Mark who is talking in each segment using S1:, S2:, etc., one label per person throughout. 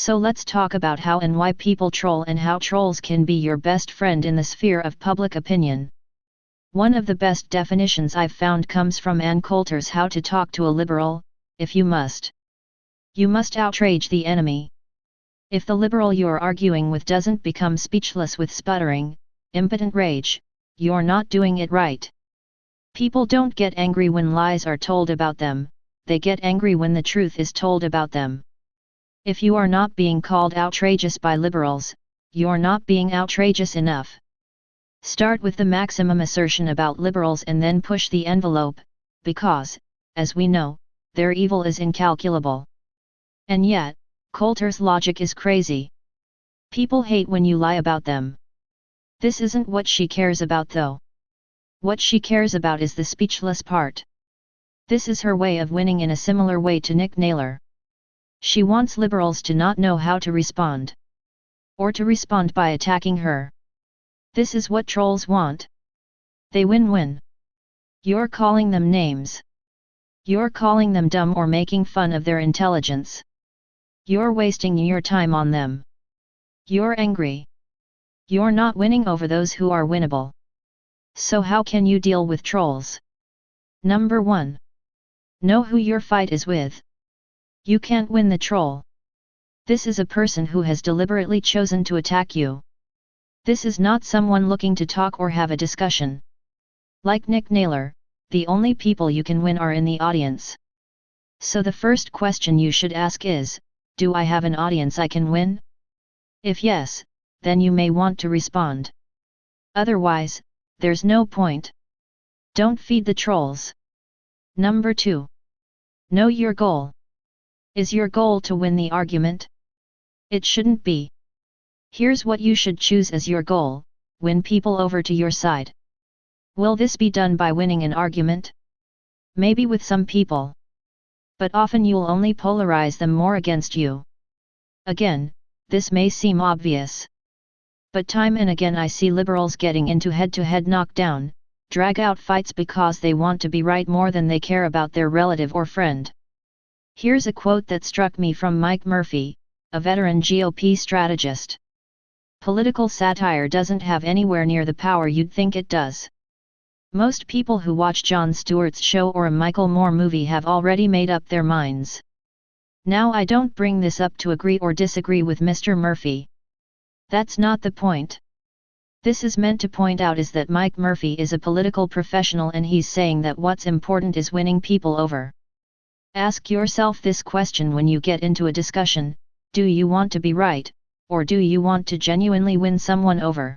S1: So let's talk about how and why people troll and how trolls can be your best friend in the sphere of public opinion. One of the best definitions I've found comes from Ann Coulter's How to Talk to a Liberal: if you must outrage the enemy. If the liberal you're arguing with doesn't become speechless with sputtering, impotent rage, you're not doing it right. People don't get angry when lies are told about them, they get angry when the truth is told about them. If you are not being called outrageous by liberals, you're not being outrageous enough. Start with the maximum assertion about liberals and then push the envelope, because, as we know, their evil is incalculable. And yet, Coulter's logic is crazy. People hate when you lie about them. This isn't what she cares about though. What she cares about is the speechless part. This is her way of winning in a similar way to Nick Naylor. She wants liberals to not know how to respond. Or to respond by attacking her. This is what trolls want. They win-win. You're calling them names. You're calling them dumb or making fun of their intelligence. You're wasting your time on them. You're angry. You're not winning over those who are winnable. So how can you deal with trolls? Number 1. Know who your fight is with. You can't win the troll. This is a person who has deliberately chosen to attack you. This is not someone looking to talk or have a discussion. Like Nick Naylor, the only people you can win are in the audience. So the first question you should ask is, do I have an audience I can win? If yes, then you may want to respond. Otherwise, there's no point. Don't feed the trolls. Number 2. Know your goal. Is your goal to win the argument? It shouldn't be. Here's what you should choose as your goal: win people over to your side. Will this be done by winning an argument? Maybe with some people. But often you'll only polarize them more against you. Again, this may seem obvious. But time and again I see liberals getting into head-to-head knockdown, drag-out fights because they want to be right more than they care about their relative or friend. Here's a quote that struck me from Mike Murphy, a veteran GOP strategist. Political satire doesn't have anywhere near the power you'd think it does. Most people who watch Jon Stewart's show or a Michael Moore movie have already made up their minds. Now I don't bring this up to agree or disagree with Mr. Murphy. That's not the point. This is meant to point out is that Mike Murphy is a political professional and he's saying that what's important is winning people over. Ask yourself this question when you get into a discussion: do you want to be right? Or do you want to genuinely win someone over?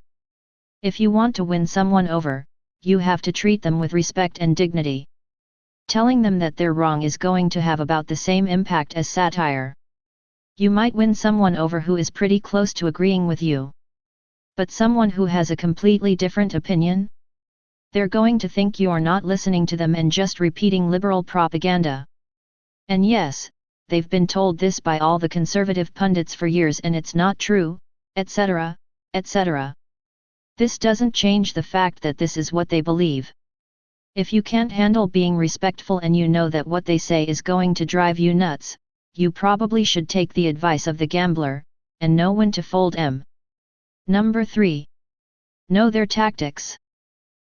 S1: If you want to win someone over, you have to treat them with respect and dignity. Telling them that they're wrong is going to have about the same impact as satire. You might win someone over who is pretty close to agreeing with you. But someone who has a completely different opinion? They're going to think you're not listening to them and just repeating liberal propaganda. And yes, they've been told this by all the conservative pundits for years and it's not true, etc., etc. This doesn't change the fact that this is what they believe. If you can't handle being respectful and you know that what they say is going to drive you nuts, you probably should take the advice of the gambler, and know when to fold em. Number 3. Know their tactics.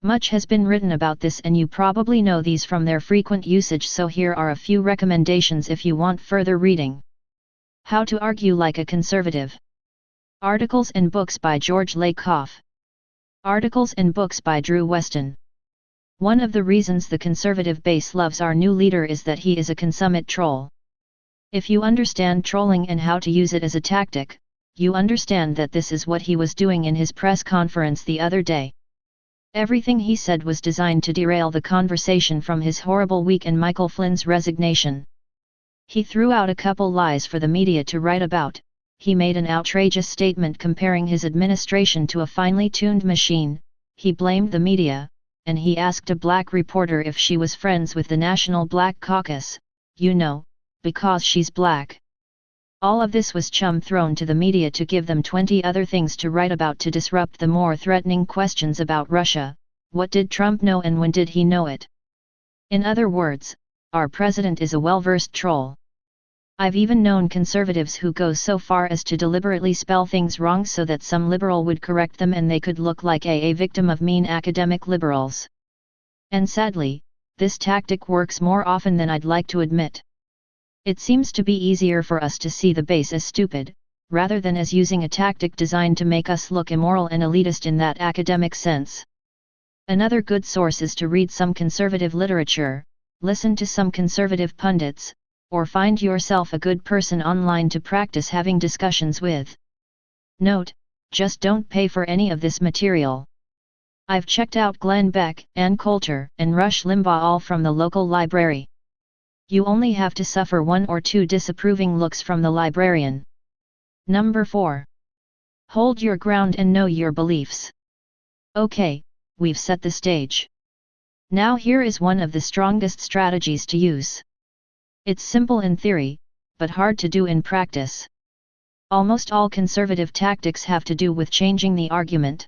S1: Much has been written about this and you probably know these from their frequent usage, so here are a few recommendations if you want further reading. How to Argue Like a Conservative. Articles and books by George Lakoff. Articles and books by Drew Weston. One of the reasons the conservative base loves our new leader is that he is a consummate troll. If you understand trolling and how to use it as a tactic, you understand that this is what he was doing in his press conference the other day. Everything he said was designed to derail the conversation from his horrible week and Michael Flynn's resignation. He threw out a couple lies for the media to write about. He made an outrageous statement comparing his administration to a finely tuned machine. He blamed the media, and he asked a black reporter if she was friends with the National Black Caucus, because she's black. All of this was chum thrown to the media to give them 20 other things to write about to disrupt the more threatening questions about Russia. What did Trump know and when did he know it? In other words, our president is a well-versed troll. I've even known conservatives who go so far as to deliberately spell things wrong so that some liberal would correct them and they could look like a victim of mean academic liberals. And sadly, this tactic works more often than I'd like to admit. It seems to be easier for us to see the base as stupid, rather than as using a tactic designed to make us look immoral and elitist in that academic sense. Another good source is to read some conservative literature, listen to some conservative pundits, or find yourself a good person online to practice having discussions with. Note, just don't pay for any of this material. I've checked out Glenn Beck, Ann Coulter, and Rush Limbaugh all from the local library. You only have to suffer 1 or 2 disapproving looks from the librarian. Number 4. Hold your ground and know your beliefs. Okay, we've set the stage. Now here is one of the strongest strategies to use. It's simple in theory, but hard to do in practice. Almost all conservative tactics have to do with changing the argument.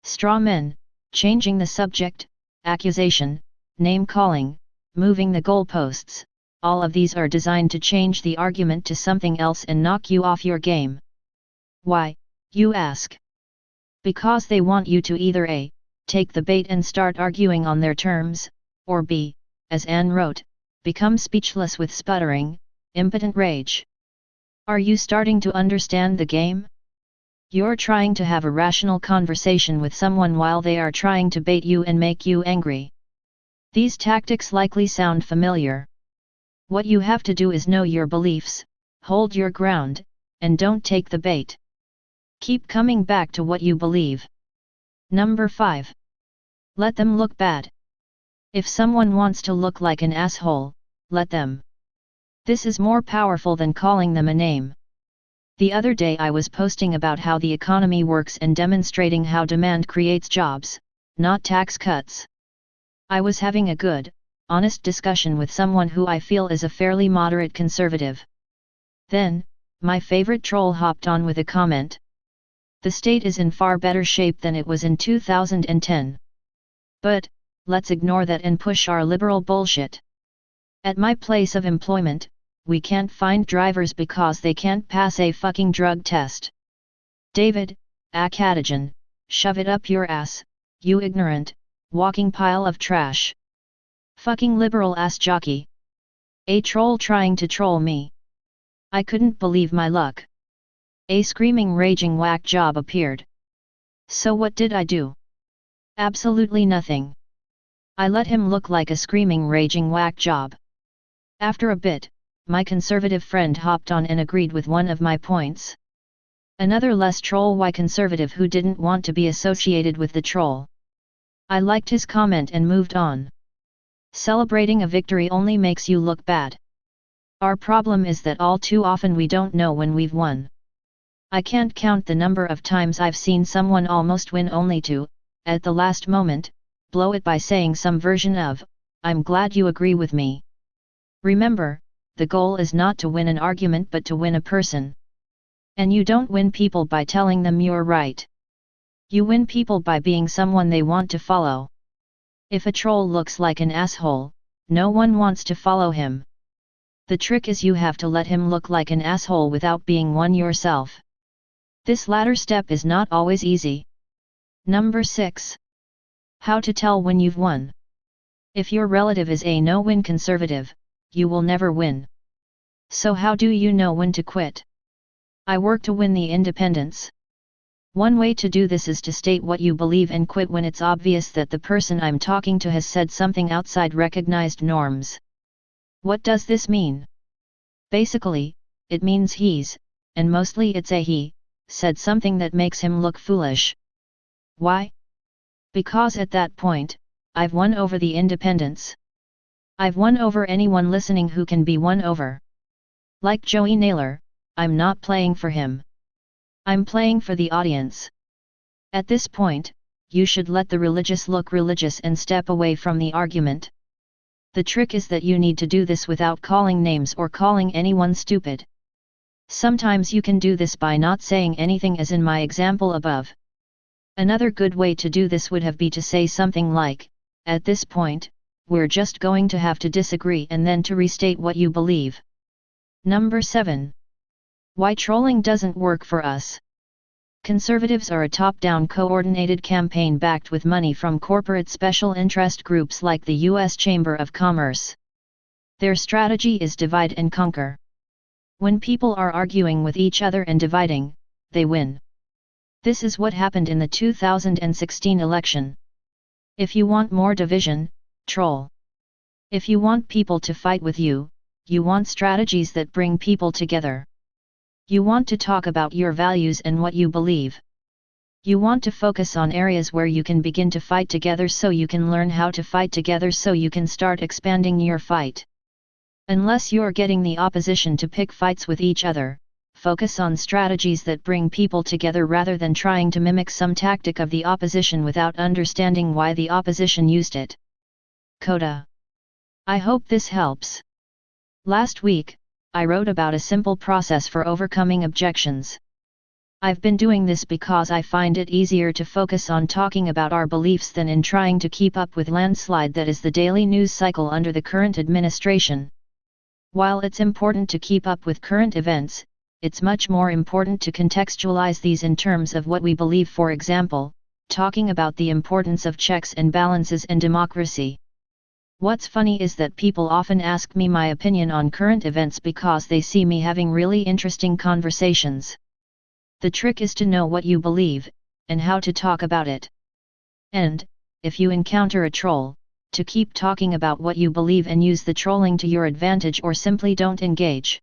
S1: Straw men, changing the subject, accusation, name-calling, moving the goalposts, all of these are designed to change the argument to something else and knock you off your game. Why, you ask? Because they want you to either A, take the bait and start arguing on their terms, or B, as Anne wrote, become speechless with sputtering, impotent rage. Are you starting to understand the game? You're trying to have a rational conversation with someone while they are trying to bait you and make you angry. These tactics likely sound familiar. What you have to do is know your beliefs, hold your ground, and don't take the bait. Keep coming back to what you believe. Number 5. Let them look bad. If someone wants to look like an asshole, let them. This is more powerful than calling them a name. The other day I was posting about how the economy works and demonstrating how demand creates jobs, not tax cuts. I was having a good, honest discussion with someone who I feel is a fairly moderate conservative. Then, my favorite troll hopped on with a comment. The state is in far better shape than it was in 2010. But, let's ignore that and push our liberal bullshit. At my place of employment, we can't find drivers because they can't pass a fucking drug test. David, Akadijan, shove it up your ass, you ignorant, walking pile of trash. Fucking liberal ass jockey. A troll trying to troll me. I couldn't believe my luck. A screaming raging whack job appeared. So what did I do? Absolutely nothing. I let him look like a screaming raging whack job. After a bit, my conservative friend hopped on and agreed with one of my points. Another less troll conservative who didn't want to be associated with the troll. I liked his comment and moved on. Celebrating a victory only makes you look bad. Our problem is that all too often we don't know when we've won. I can't count the number of times I've seen someone almost win only to, at the last moment, blow it by saying some version of, "I'm glad you agree with me." Remember, the goal is not to win an argument but to win a person. And you don't win people by telling them you're right. You win people by being someone they want to follow. If a troll looks like an asshole, no one wants to follow him. The trick is you have to let him look like an asshole without being one yourself. This latter step is not always easy. Number 6. How to tell when you've won. If your relative is a no-win conservative, you will never win. So how do you know when to quit? I work to win the independents. One way to do this is to state what you believe and quit when it's obvious that the person I'm talking to has said something outside recognized norms. What does this mean? Basically, it means he's, and mostly it's a he, said something that makes him look foolish. Why? Because at that point, I've won over the independents. I've won over anyone listening who can be won over. Like Joey Naylor, I'm not playing for him. I'm playing for the audience. At this point, you should let the religious look religious and step away from the argument. The trick is that you need to do this without calling names or calling anyone stupid. Sometimes you can do this by not saying anything, as in my example above. Another good way to do this would have been to say something like, "At this point, we're just going to have to disagree," and then to restate what you believe. Number 7. Why trolling doesn't work for us. Conservatives are a top-down coordinated campaign backed with money from corporate special interest groups like the U.S. Chamber of Commerce. Their strategy is divide and conquer. When people are arguing with each other and dividing, they win. This is what happened in the 2016 election. If you want more division, troll. If you want people to fight with you, you want strategies that bring people together. You want to talk about your values and what you believe. You want to focus on areas where you can begin to fight together so you can learn how to fight together so you can start expanding your fight. Unless you're getting the opposition to pick fights with each other, focus on strategies that bring people together rather than trying to mimic some tactic of the opposition without understanding why the opposition used it. Coda. I hope this helps. Last week, I wrote about a simple process for overcoming objections. I've been doing this because I find it easier to focus on talking about our beliefs than in trying to keep up with landslide that is the daily news cycle under the current administration. While it's important to keep up with current events, it's much more important to contextualize these in terms of what we believe. For example, talking about the importance of checks and balances and democracy. What's funny is that people often ask me my opinion on current events because they see me having really interesting conversations. The trick is to know what you believe, and how to talk about it. And, if you encounter a troll, to keep talking about what you believe and use the trolling to your advantage or simply don't engage.